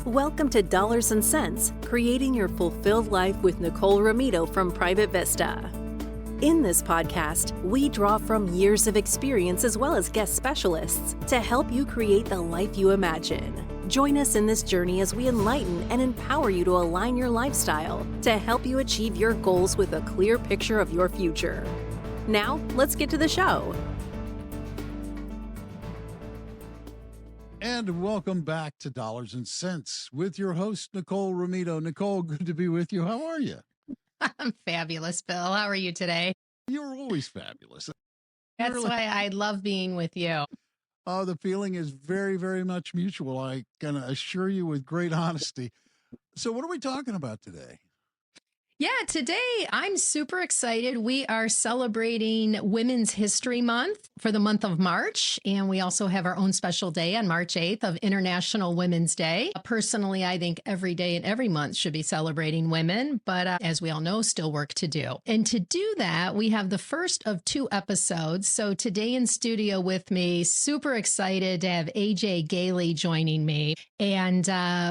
Welcome to Dollars and Cents, Creating Your Fulfilled Life with Nicole Romito from Private Vista. In this podcast, we draw from years of experience as well as guest specialists to help you create the life you imagine. Join us in this journey as we enlighten and empower you to align your lifestyle to help you achieve your goals with a clear picture of your future. Now, let's get to the show. And welcome back to Dollars and Cents with your host, Nicole Romito. Nicole, good to be with you. How are you? I'm fabulous, Bill. How are you today? You're always fabulous. That's why I love being with you. Oh, the feeling is very, very much mutual. I can assure you with great honesty. So what are we talking about today? Yeah, today I'm super excited. We are celebrating Women's History Month for the month of March. And we also have our own special day on March 8th of International Women's Day. Personally, I think every day and every month should be celebrating women. But as we all know, still work to do. And to do that, we have the first of two episodes. So today in studio with me, super excited to have AJ Goehle joining me. And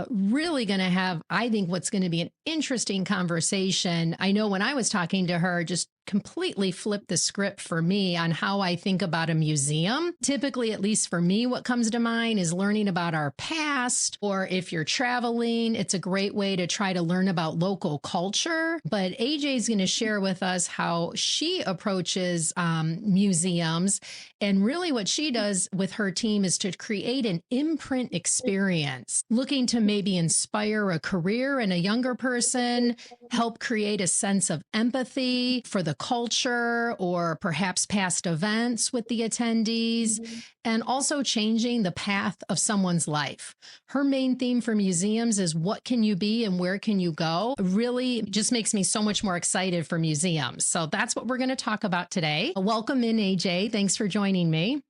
really going to have, I think, what's going to be an interesting conversation. I know when I was talking to her, just completely flipped the script for me on how I think about a museum. Typically, at least for me, what comes to mind is learning about our past, or if you're traveling, it's a great way to try to learn about local culture. But AJ is going to share with us how she approaches museums. And really what she does with her team is to create an imprint experience, looking to maybe inspire a career in a younger person, help create a sense of empathy for the culture or perhaps past events with the attendees, and also changing the path of someone's life. Her main theme for museums is what can you be and where can you go? Really just makes me so much more excited for museums. So that's what we're going to talk about today. Welcome in, AJ. Thanks for joining me.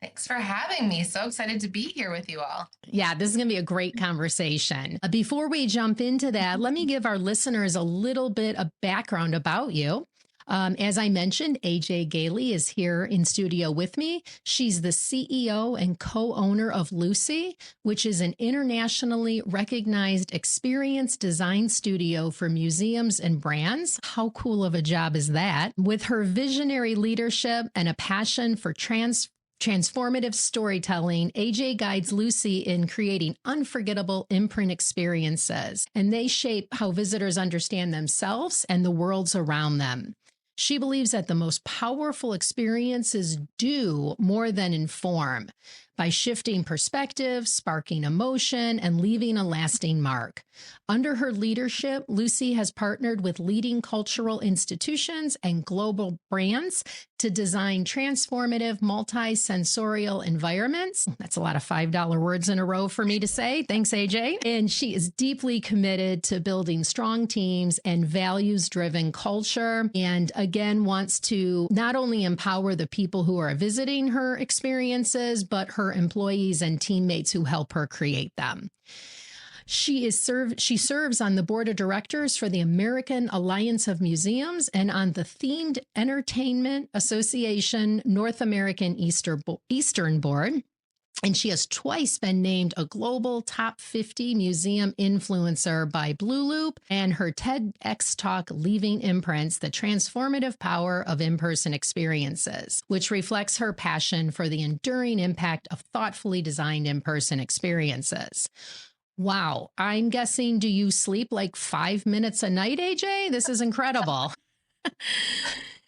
Thanks for having me. So excited to be here with you all. Yeah, this is going to be a great conversation. Before we jump into that, let me give our listeners a little bit of background about you. As I mentioned, AJ Goehle is here in studio with me. She's the CEO and co-owner of Luci, which is an internationally recognized experience design studio for museums and brands. How cool of a job is that? With her visionary leadership and a passion for transformative storytelling, AJ guides Luci in creating unforgettable imprint experiences, and they shape how visitors understand themselves and the worlds around them. She believes that the most powerful experiences do more than inform, by shifting perspective, sparking emotion, and leaving a lasting mark. Under her leadership, Luci has partnered with leading cultural institutions and global brands to design transformative, multi-sensorial environments. That's a lot of $5 words in a row for me to say. Thanks, AJ. And she is deeply committed to building strong teams and values-driven culture, and again, wants to not only empower the people who are visiting her experiences, but her employees and teammates who help her create them. She serves on the board of directors for the American Alliance of Museums and on the Themed Entertainment Association North American Eastern Board. And she has twice been named a global top 50 museum influencer by Blue Loop, and her TEDx talk, Leaving Imprints, the Transformative Power of In-Person Experiences, which reflects her passion for the enduring impact of thoughtfully designed in-person experiences. Wow. I'm guessing, do you sleep like 5 minutes a night, AJ? This is incredible.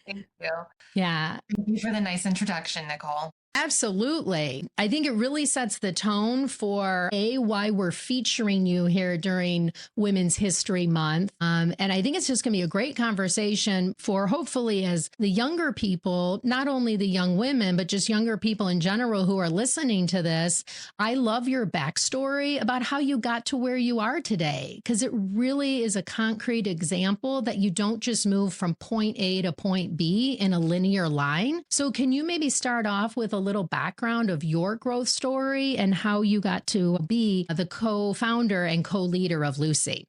Thank you. Yeah. Thank you for the nice introduction, Nicole. Absolutely. I think it really sets the tone for why we're featuring you here during Women's History Month. And I think it's just going to be a great conversation for hopefully as the younger people, not only the young women, but just younger people in general who are listening to this. I love your backstory about how you got to where you are today, because it really is a concrete example that you don't just move from point A to point B in a linear line. So can you maybe start off with a little background of your growth story and how you got to be the co-founder and co-leader of Luci?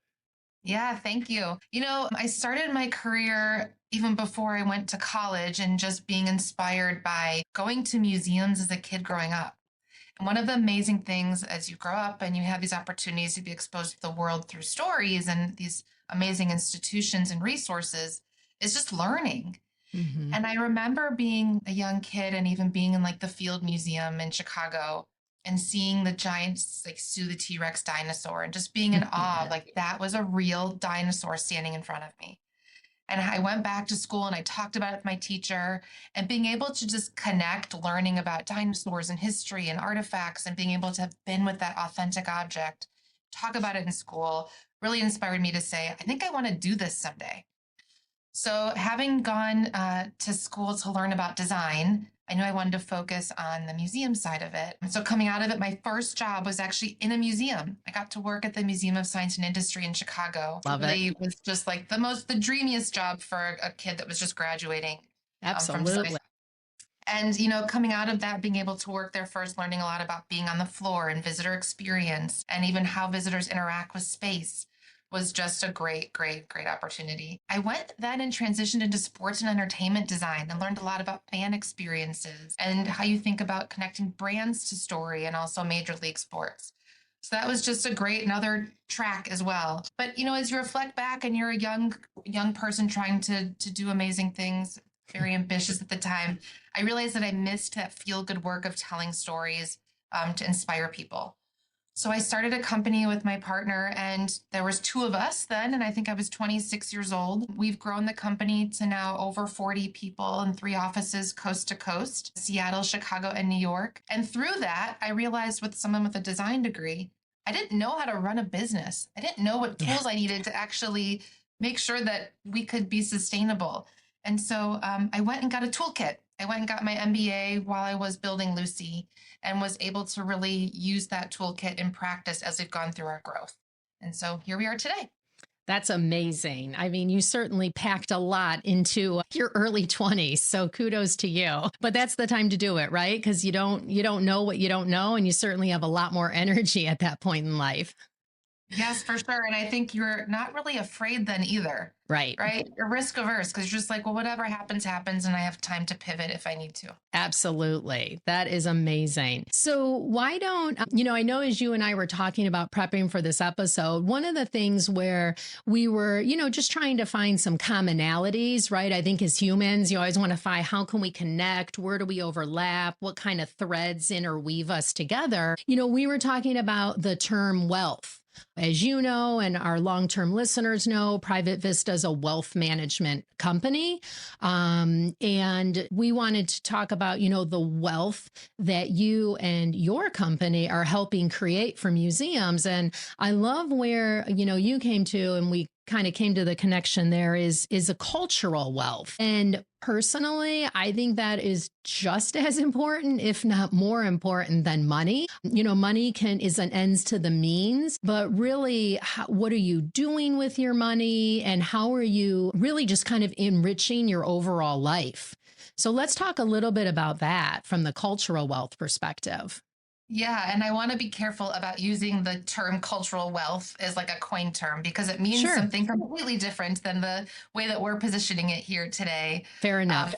Yeah, thank you. I started my career even before I went to college and just being inspired by going to museums as a kid growing up. And one of the amazing things as you grow up and you have these opportunities to be exposed to the world through stories and these amazing institutions and resources is just learning. Mm-hmm. And I remember being a young kid and even being in like the Field Museum in Chicago and seeing the giant, like Sue the T-Rex dinosaur and just being in awe, like that was a real dinosaur standing in front of me. And I went back to school and I talked about it with my teacher, and being able to just connect learning about dinosaurs and history and artifacts and being able to have been with that authentic object, talk about it in school, really inspired me to say, I think I want to do this someday. So having gone to school to learn about design, I knew I wanted to focus on the museum side of it. And so coming out of it, my first job was actually in a museum. I got to work at the Museum of Science and Industry in Chicago. Love it really it. was just like the dreamiest job for a kid that was just graduating from Absolutely. science. And, coming out of that, being able to work there first, learning a lot about being on the floor and visitor experience and even how visitors interact with space was just a great, great, great opportunity. I went then and transitioned into sports and entertainment design and learned a lot about fan experiences and how you think about connecting brands to story and also Major League sports. So that was just a great another track as well. But as you reflect back and you're a young person trying to do amazing things, very ambitious at the time, I realized that I missed that feel good work of telling stories to inspire people. So I started a company with my partner, and there was two of us then, and I think I was 26 years old. We've grown the company to now over 40 people and 3 offices coast to coast, Seattle, Chicago, and New York. And through that, I realized with someone with a design degree, I didn't know how to run a business. I didn't know what tools I needed to actually make sure that we could be sustainable. And so I went and got a toolkit. I went and got my MBA while I was building Luci and was able to really use that toolkit in practice as we've gone through our growth. And so here we are today. That's amazing. I mean, you certainly packed a lot into your early 20s. So kudos to you. But that's the time to do it, right? Because you don't know what you don't know. And you certainly have a lot more energy at that point in life. Yes, for sure. And I think you're not really afraid then either. Right. Right. You're risk averse because you're just like, well, whatever happens, happens. And I have time to pivot if I need to. Absolutely. That is amazing. So why don't, I know as you and I were talking about prepping for this episode, one of the things where we were, just trying to find some commonalities, right? I think as humans, you always want to find how can we connect? Where do we overlap? What kind of threads interweave us together? We were talking about the term wealth. As you know, and our long-term listeners know, Private Vista is a wealth management company. And we wanted to talk about, the wealth that you and your company are helping create for museums. And I love where, you came to, and we kind of came to the connection there is a cultural wealth. And personally, I think that is just as important, if not more important than money. Money is an ends to the means, but really, what are you doing with your money and how are you really just kind of enriching your overall life? So let's talk a little bit about that from the cultural wealth perspective. Yeah, and I want to be careful about using the term cultural wealth as like a coined term because it means something completely different than the way that we're positioning it here today. Fair enough.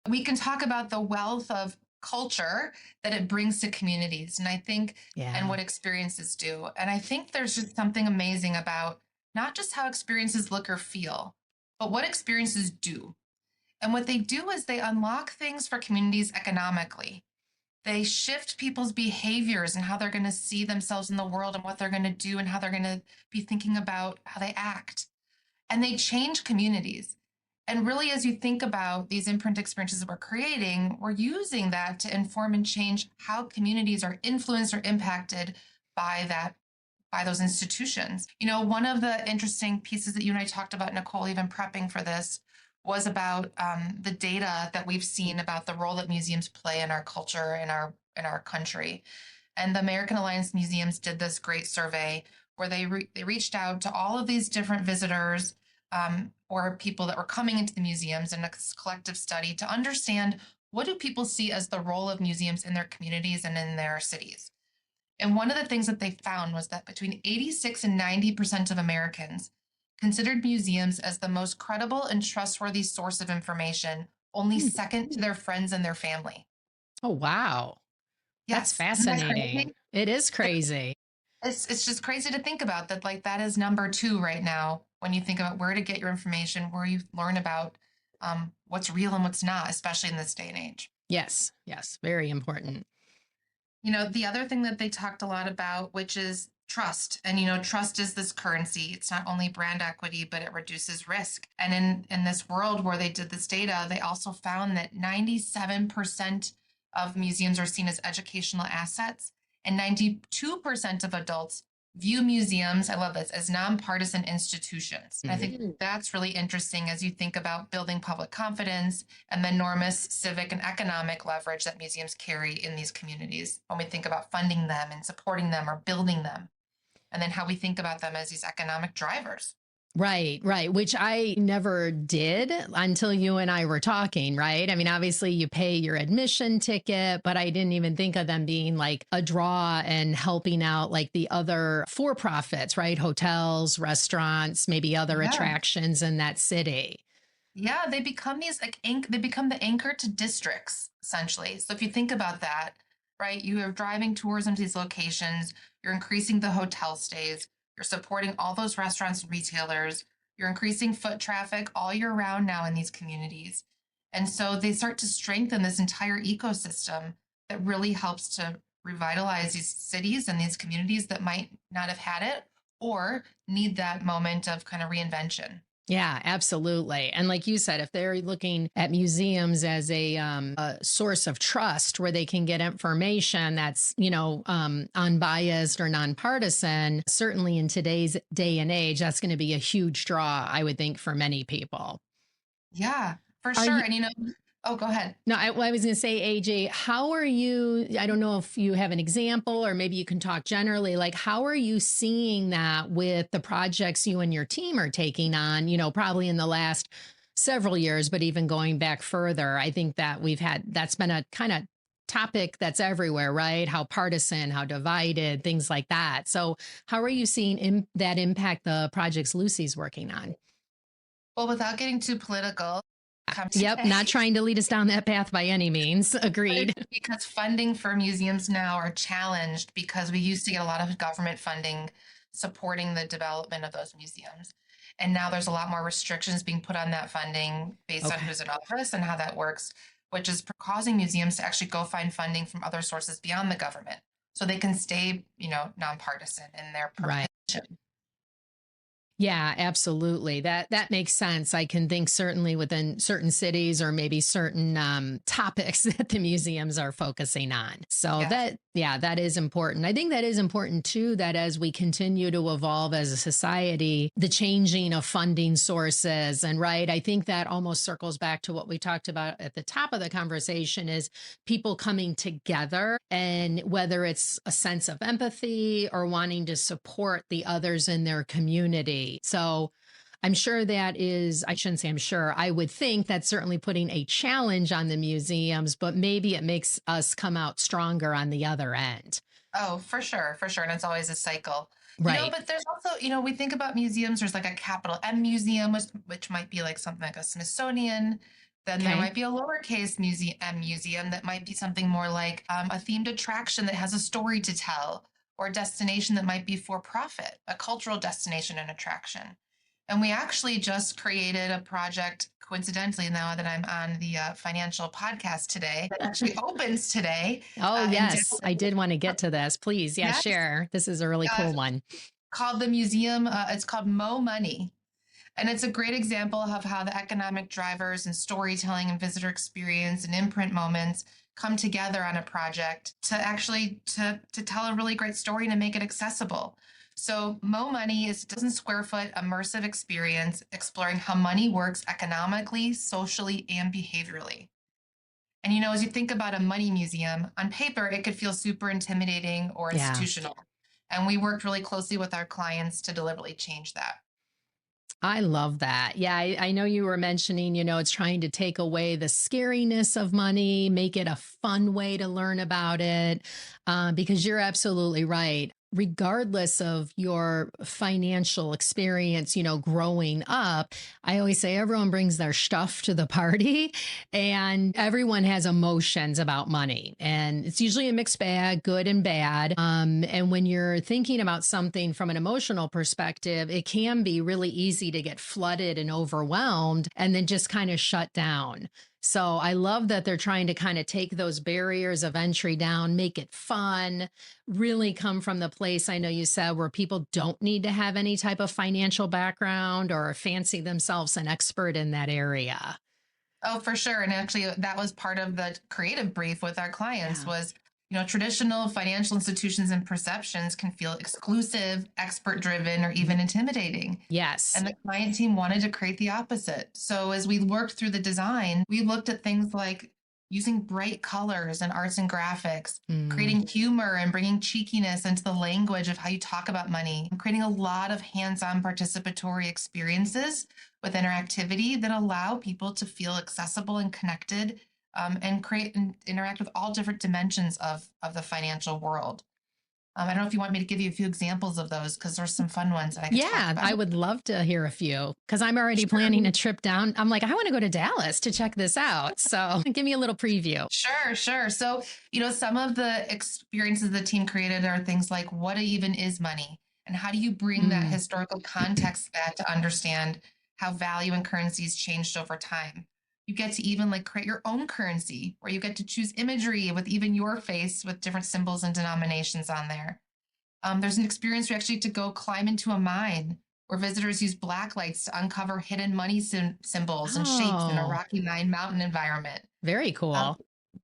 We can talk about the wealth of culture that it brings to communities, and I think, and what experiences do. And I think there's just something amazing about not just how experiences look or feel, but what experiences do. And what they do is they unlock things for communities economically. They shift people's behaviors and how they're going to see themselves in the world and what they're going to do and how they're going to be thinking about how they act. And they change communities. And really, as you think about these imprint experiences that we're creating, we're using that to inform and change how communities are influenced or impacted by those institutions. One of the interesting pieces that you and I talked about, Nicole, even prepping for this, was about the data that we've seen about the role that museums play in our culture in our country. And the American Alliance of Museums did this great survey where they reached out to all of these different visitors or people that were coming into the museums in a collective study to understand what do people see as the role of museums in their communities and in their cities. And one of the things that they found was that between 86 and 90% of Americans considered museums as the most credible and trustworthy source of information, only second to their friends and their family. Oh, wow. That's Yes. fascinating. It is crazy. It's just crazy to think about that. Like that is number two right now when you think about where to get your information, where you learn about what's real and what's not, especially in this day and age. Yes. Yes. Very important. The other thing that they talked a lot about, which is trust. And, trust is this currency. It's not only brand equity, but it reduces risk. And in this world where they did this data, they also found that 97% of museums are seen as educational assets, and 92% of adults view museums, I love this, as nonpartisan institutions. And I think that's really interesting as you think about building public confidence and the enormous civic and economic leverage that museums carry in these communities when we think about funding them and supporting them or building them, and then how we think about them as these economic drivers. Right, right. Which I never did until you and I were talking, right? I mean, obviously you pay your admission ticket, but I didn't even think of them being like a draw and helping out like the other for-profits, right? Hotels, restaurants, maybe other attractions in that city. Yeah, they become these they become the anchor to districts, essentially. So if you think about that, right, you are driving tourism to these locations, you're increasing the hotel stays, you're supporting all those restaurants and retailers. You're increasing foot traffic all year round now in these communities. And so they start to strengthen this entire ecosystem that really helps to revitalize these cities and these communities that might not have had it or need that moment of kind of reinvention. Yeah, absolutely. And like you said, if they're looking at museums as a source of trust where they can get information that's, unbiased or nonpartisan, certainly in today's day and age, that's going to be a huge draw, I would think, for many people. Yeah, for sure. And, oh, go ahead. No, I was going to say, AJ, how are you? I don't know if you have an example or maybe you can talk generally, like how are you seeing that with the projects you and your team are taking on, probably in the last several years, but even going back further? I think that that's been a kind of topic that's everywhere, right? How partisan, how divided, things like that. So how are you seeing that impact the projects Luci's working on? Well, without getting too political, Yep, not trying to lead us down that path by any means. Agreed. Because funding for museums now are challenged because we used to get a lot of government funding supporting the development of those museums. And now there's a lot more restrictions being put on that funding based on who's in office and how that works, which is causing museums to actually go find funding from other sources beyond the government so they can stay, nonpartisan in their prevention. Right. Yeah, absolutely. That makes sense. I can think certainly within certain cities or maybe certain topics that the museums are focusing on. So that is important. I think that is important too, that as we continue to evolve as a society, the changing of funding sources and right, I think that almost circles back to what we talked about at the top of the conversation is people coming together, and whether it's a sense of empathy or wanting to support the others in their community. So I'm sure that is, I shouldn't say I'm sure, I would think that's certainly putting a challenge on the museums, but maybe it makes us come out stronger on the other end. Oh, for sure. For sure. And it's always a cycle. Right. But there's also, we think about museums, there's like a capital M museum, which might be like something like a Smithsonian. Then there might be a lowercase museum that might be something more like a themed attraction that has a story to tell, or a destination that might be for profit, a cultural destination and attraction. And we actually just created a project, coincidentally, now that I'm on the financial podcast today, that actually opens today. Oh, yes. I did want to get to this. Please. Yeah, yes. Share. This is a really cool one. Called the museum. It's called MoMoney. And it's a great example of how the economic drivers and storytelling and visitor experience and imprint moments come together on a project to actually to tell a really great story and to make it accessible. So MoMoney is a 1,000 square foot immersive experience exploring how money works economically, socially, and behaviorally. And, as you think about a money museum, on paper, it could feel super intimidating or institutional. And we worked really closely with our clients to deliberately change that. I love that. Yeah, I know you were mentioning, it's trying to take away the scariness of money, make it a fun way to learn about it, because you're absolutely right. regardless of your financial experience, growing up, I always say everyone brings their stuff to the party and everyone has emotions about money. And it's usually a mixed bag, good and bad. And when you're thinking about something from an emotional perspective, it can be really easy to get flooded and overwhelmed and then just kind of shut down. So I love that they're trying to kind of take those barriers of entry down, make it fun, really come from the place I know you said where people don't need to have any type of financial background or fancy themselves an expert in that area. Oh, for sure. And actually, that was part of the creative brief with our clients was, traditional financial institutions and perceptions can feel exclusive, expert driven, or even intimidating. Yes. And the client team wanted to create the opposite. So as we worked through the design, we looked at things like using bright colors and arts and graphics, creating humor and bringing cheekiness into the language of how you talk about money, creating a lot of hands-on participatory experiences with interactivity that allow people to feel accessible and connected, and create and interact with all different dimensions of the financial world. I don't know if you want me to give you a few examples of those because there's some fun ones that I can talk about. I would love to hear a few because I'm already planning a trip down. I'm like, I want to go to Dallas to check this out. So give me a little preview. Sure. So, some of the experiences the team created are things like what even is money and how do you bring that historical context to that to understand how value and currencies changed over time. You get to even create your own currency where you get to choose imagery with even your face with different symbols and denominations on there. There's an experience where you actually get to go climb into a mine where visitors use black lights to uncover hidden money symbols and shapes in a Rocky Mountain environment. Very cool.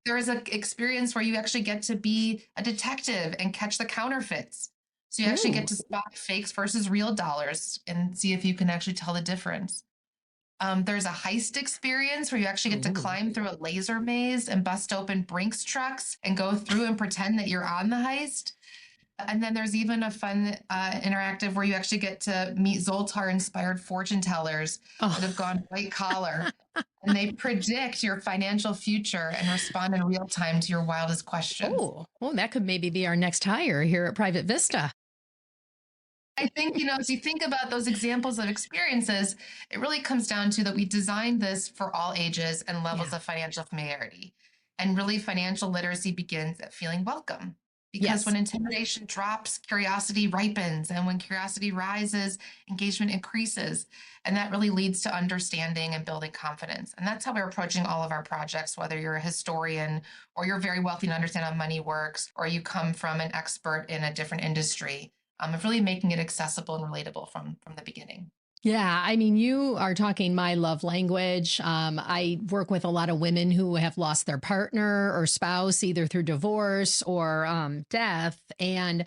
There is an experience where you actually get to be a detective and catch the counterfeits. So you actually get to spot fakes versus real dollars and see if you can actually tell the difference. There's a heist experience where you actually get to climb through a laser maze and bust open Brinks trucks and go through and pretend that you're on the heist. And then there's even a fun interactive where you actually get to meet Zoltar-inspired fortune tellers that have gone white collar. And they predict your financial future and respond in real time to your wildest questions. Oh, that could maybe be our next hire here at Private Vista. I think, as you think about those examples of experiences, it really comes down to that we designed this for all ages and levels of financial familiarity. And really, financial literacy begins at feeling welcome. Because when intimidation drops, curiosity ripens. And when curiosity rises, engagement increases. And that really leads to understanding and building confidence. And that's how we're approaching all of our projects, whether you're a historian or you're very wealthy and understand how money works, or you come from an expert in a different industry. Of really making it accessible and relatable from the beginning. Yeah, I mean, you are talking my love language. I work with a lot of women who have lost their partner or spouse, either through divorce or death. And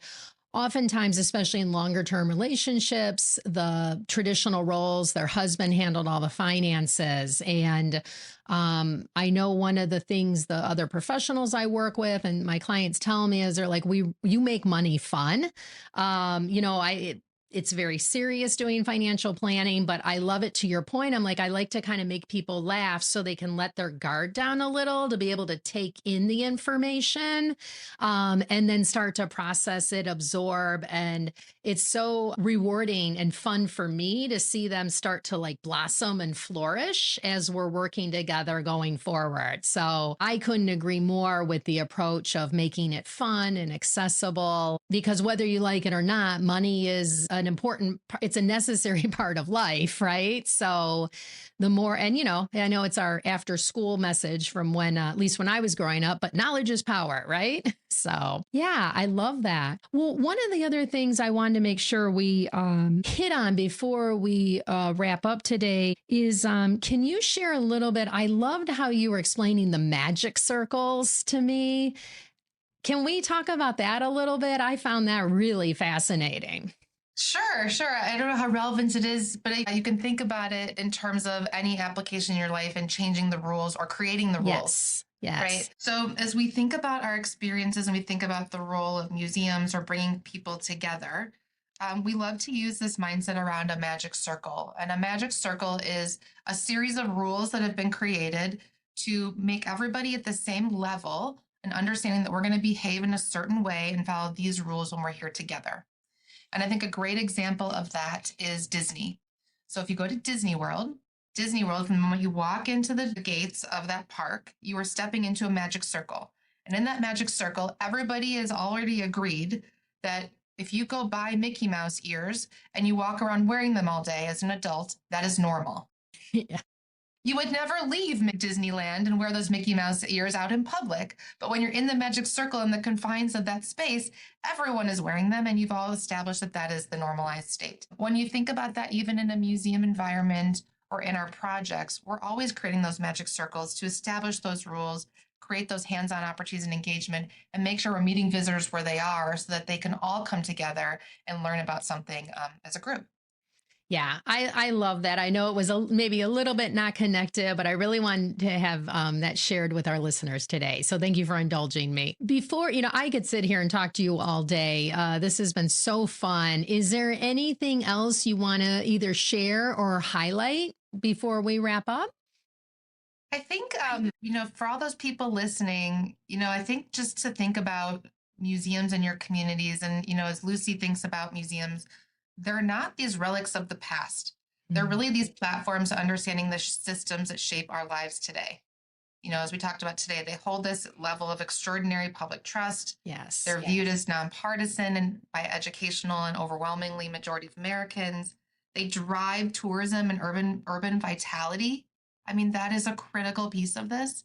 oftentimes, especially in longer term relationships, the traditional roles, their husband handled all the finances. And I know one of the things the other professionals I work with and my clients tell me is they're like, you make money fun. It's very serious doing financial planning, but I love it to your point. I'm like, I like to kind of make people laugh so they can let their guard down a little to be able to take in the information and then start to process it, absorb. And it's so rewarding and fun for me to see them start to blossom and flourish as we're working together going forward. So I couldn't agree more with the approach of making it fun and accessible, because whether you like it or not, money is it's a necessary part of life, right? So the more, and I know it's our after school message from when, at least when I was growing up, but knowledge is power, right? So yeah, I love that. Well, one of the other things I wanted to make sure we hit on before we wrap up today is, can you share a little bit? I loved how you were explaining the magic circles to me. Can we talk about that a little bit? I found that really fascinating. Sure. I don't know how relevant it is, but you can think about it in terms of any application in your life and changing the rules or creating the rules. Yes. Right. So as we think about our experiences and we think about the role of museums or bringing people together, we love to use this mindset around a magic circle. And a magic circle is a series of rules that have been created to make everybody at the same level and understanding that we're going to behave in a certain way and follow these rules when we're here together. And I think a great example of that is Disney. So if you go to Disney World, from the moment you walk into the gates of that park, you are stepping into a magic circle. And in that magic circle, everybody has already agreed that if you go buy Mickey Mouse ears and you walk around wearing them all day as an adult, that is normal. Yeah. You would never leave Disneyland and wear those Mickey Mouse ears out in public. But when you're in the magic circle in the confines of that space, everyone is wearing them, and you've all established that that is the normalized state. When you think about that, even in a museum environment or in our projects, we're always creating those magic circles to establish those rules, create those hands-on opportunities and engagement, and make sure we're meeting visitors where they are so that they can all come together and learn about something as a group. Yeah, I love that. I know it was maybe a little bit not connected, but I really wanted to have that shared with our listeners today. So thank you for indulging me. Before, I could sit here and talk to you all day. This has been so fun. Is there anything else you want to either share or highlight before we wrap up? I think, for all those people listening, I think just to think about museums in your communities and, as Luci thinks about museums, they're not these relics of the past. They're really these platforms of understanding the systems that shape our lives today. As we talked about today, they hold this level of extraordinary public trust. Yes. They're viewed as nonpartisan and by educational and overwhelmingly majority of Americans. They drive tourism and urban vitality. I mean, that is a critical piece of this,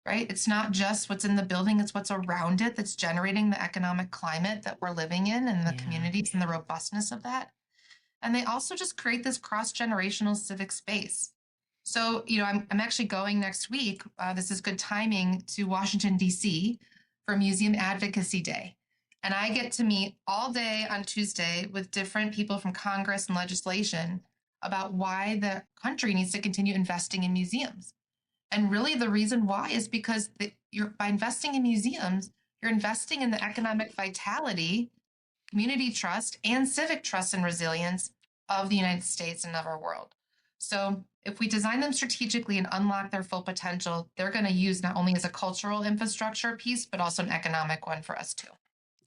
right? It's not just what's in the building, it's what's around it that's generating the economic climate that we're living in and the communities and the robustness of that. And they also just create this cross-generational civic space. So, I'm actually going next week. This is good timing to Washington, D.C. for Museum Advocacy Day. And I get to meet all day on Tuesday with different people from Congress and legislation about why the country needs to continue investing in museums. And really the reason why is because by investing in museums, you're investing in the economic vitality, community trust, and civic trust and resilience of the United States and of our world. So if we design them strategically and unlock their full potential, they're going to use not only as a cultural infrastructure piece, but also an economic one for us too.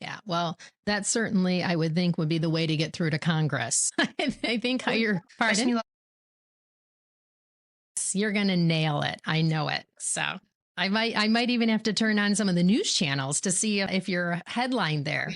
Yeah, well, that certainly, I would think, would be the way to get through to Congress. I think how you're, pardon? You're going to nail it. I know it. So I might even have to turn on some of the news channels to see if you're headlined there.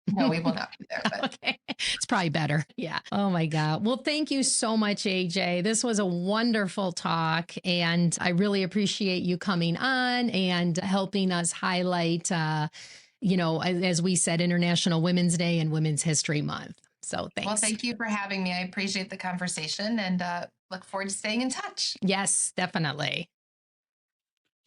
No, we will not be there. But. Okay. It's probably better. Yeah. Oh my God. Well, thank you so much, AJ. This was a wonderful talk, and I really appreciate you coming on and helping us highlight, as we said, International Women's Day and Women's History Month. So thanks. Well, thank you for having me. I appreciate the conversation and look forward to staying in touch. Yes, definitely.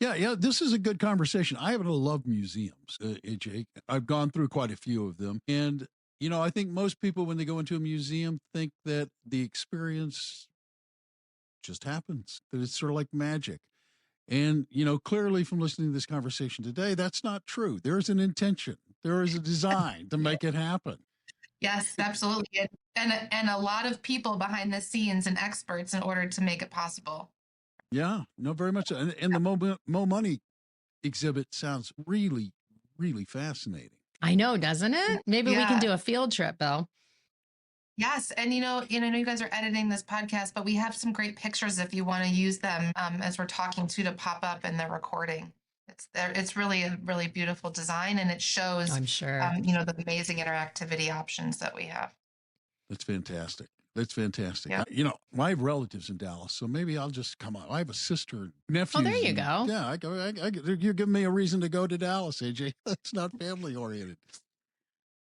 Yeah, this is a good conversation. I happen to love museums, AJ. I've gone through quite a few of them. And, I think most people, when they go into a museum, think that the experience just happens, that it's sort of like magic. And, clearly from listening to this conversation today, that's not true. There's an intention. There is a design to make it happen. Yes, absolutely. And a lot of people behind the scenes and experts in order to make it possible. Yeah, no, very much so. And the MoMoney exhibit sounds really, really fascinating. I know, doesn't it? Maybe we can do a field trip, Bill. Yes. And, I know you guys are editing this podcast, but we have some great pictures if you want to use them as we're talking to pop up in the recording. It's really a really beautiful design, and it shows, I'm sure, the amazing interactivity options that we have. That's fantastic. That's fantastic. Yeah. I have relatives in Dallas, so maybe I'll just come on. I have a sister, nephew. Oh, there you go. Yeah, you're giving me a reason to go to Dallas, AJ. It's not family oriented.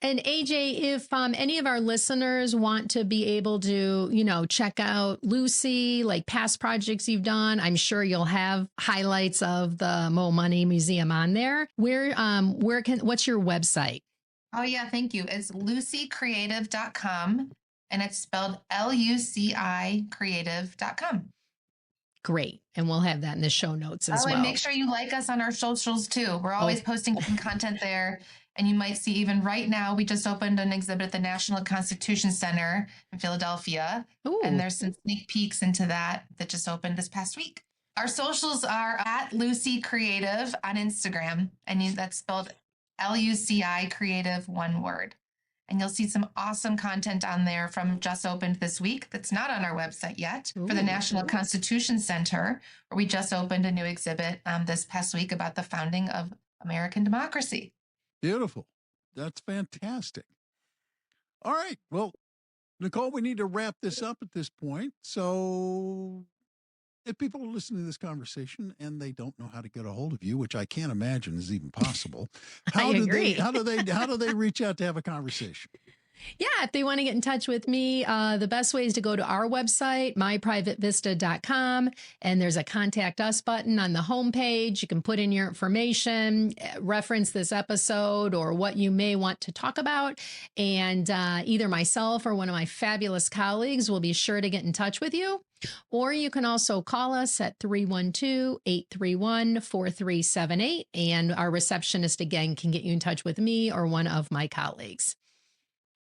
And AJ, if any of our listeners want to be able to, check out Luci, like past projects you've done, I'm sure you'll have highlights of the MoMoney Museum on there. What's your website? Oh yeah, thank you. It's lucicreative.com, and it's spelled LUCI creative.com. Great. And we'll have that in the show notes as well. And make sure you like us on our socials too. We're always posting some content there. And you might see even right now, we just opened an exhibit at the National Constitution Center in Philadelphia. Ooh. And there's some sneak peeks into that just opened this past week. Our socials are at Luci Creative on Instagram, and that's spelled LUCI Creative, one word. And you'll see some awesome content on there from just opened this week that's not on our website yet for the National Constitution Center, where we just opened a new exhibit this past week about the founding of American democracy. Beautiful. That's fantastic. All right. Well, Nicole, we need to wrap this up at this point. So if people are listening to this conversation and they don't know how to get a hold of you, which I can't imagine is even possible, how do they reach out to have a conversation? Yeah, if they want to get in touch with me, the best way is to go to our website, myprivatevista.com, and there's a contact us button on the homepage. You can put in your information, reference this episode or what you may want to talk about, and either myself or one of my fabulous colleagues will be sure to get in touch with you. Or you can also call us at 312-831-4378, and our receptionist, again, can get you in touch with me or one of my colleagues.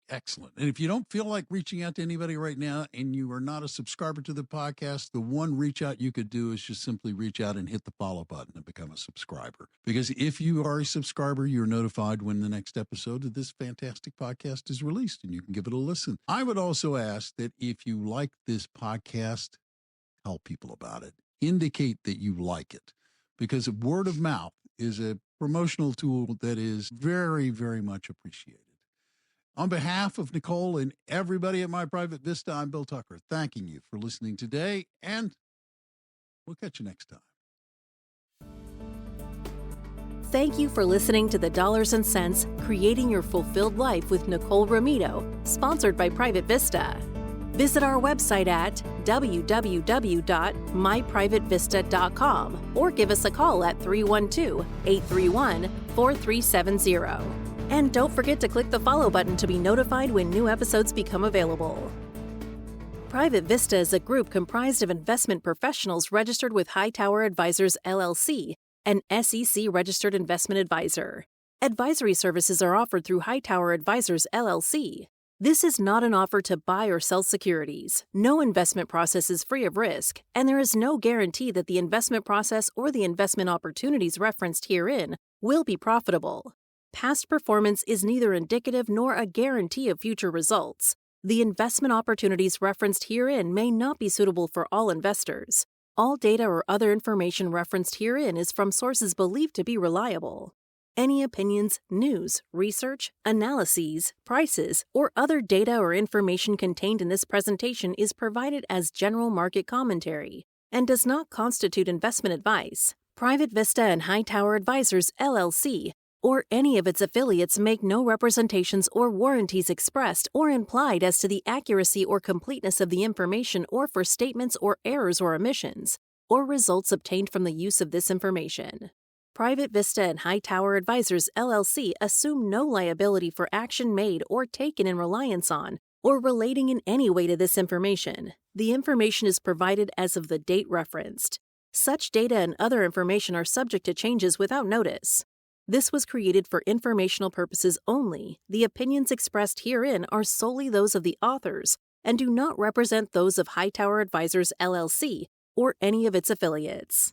Excellent. And if you don't feel like reaching out to anybody right now and you are not a subscriber to the podcast, the one reach out you could do is just simply reach out and hit the follow button and become a subscriber. Because if you are a subscriber, you're notified when the next episode of this fantastic podcast is released and you can give it a listen. I would also ask that if you like this podcast, tell people about it. Indicate that you like it, because word of mouth is a promotional tool that is very, very much appreciated. On behalf of Nicole and everybody at My Private Vista, I'm Bill Tucker, thanking you for listening today, and we'll catch you next time. Thank you for listening to the Dollars and Cents Creating Your Fulfilled Life with Nicole Romito, sponsored by Private Vista. Visit our website at www.myprivatevista.com or give us a call at 312-831-4370. And don't forget to click the follow button to be notified when new episodes become available. Private Vista is a group comprised of investment professionals registered with Hightower Advisors, LLC, an SEC-registered investment advisor. Advisory services are offered through Hightower Advisors, LLC. This is not an offer to buy or sell securities. No investment process is free of risk, and there is no guarantee that the investment process or the investment opportunities referenced herein will be profitable. Past performance is neither indicative nor a guarantee of future results. The investment opportunities referenced herein may not be suitable for all investors. All data or other information referenced herein is from sources believed to be reliable. Any opinions, news, research, analyses, prices, or other data or information contained in this presentation is provided as general market commentary and does not constitute investment advice. Private Vista and Hightower Advisors, LLC, or any of its affiliates make no representations or warranties expressed or implied as to the accuracy or completeness of the information or for statements or errors or omissions, or results obtained from the use of this information. Private Vista and Hightower Advisors, LLC assume no liability for action made or taken in reliance on or relating in any way to this information. The information is provided as of the date referenced. Such data and other information are subject to changes without notice. This was created for informational purposes only. The opinions expressed herein are solely those of the authors and do not represent those of Hightower Advisors, LLC, or any of its affiliates.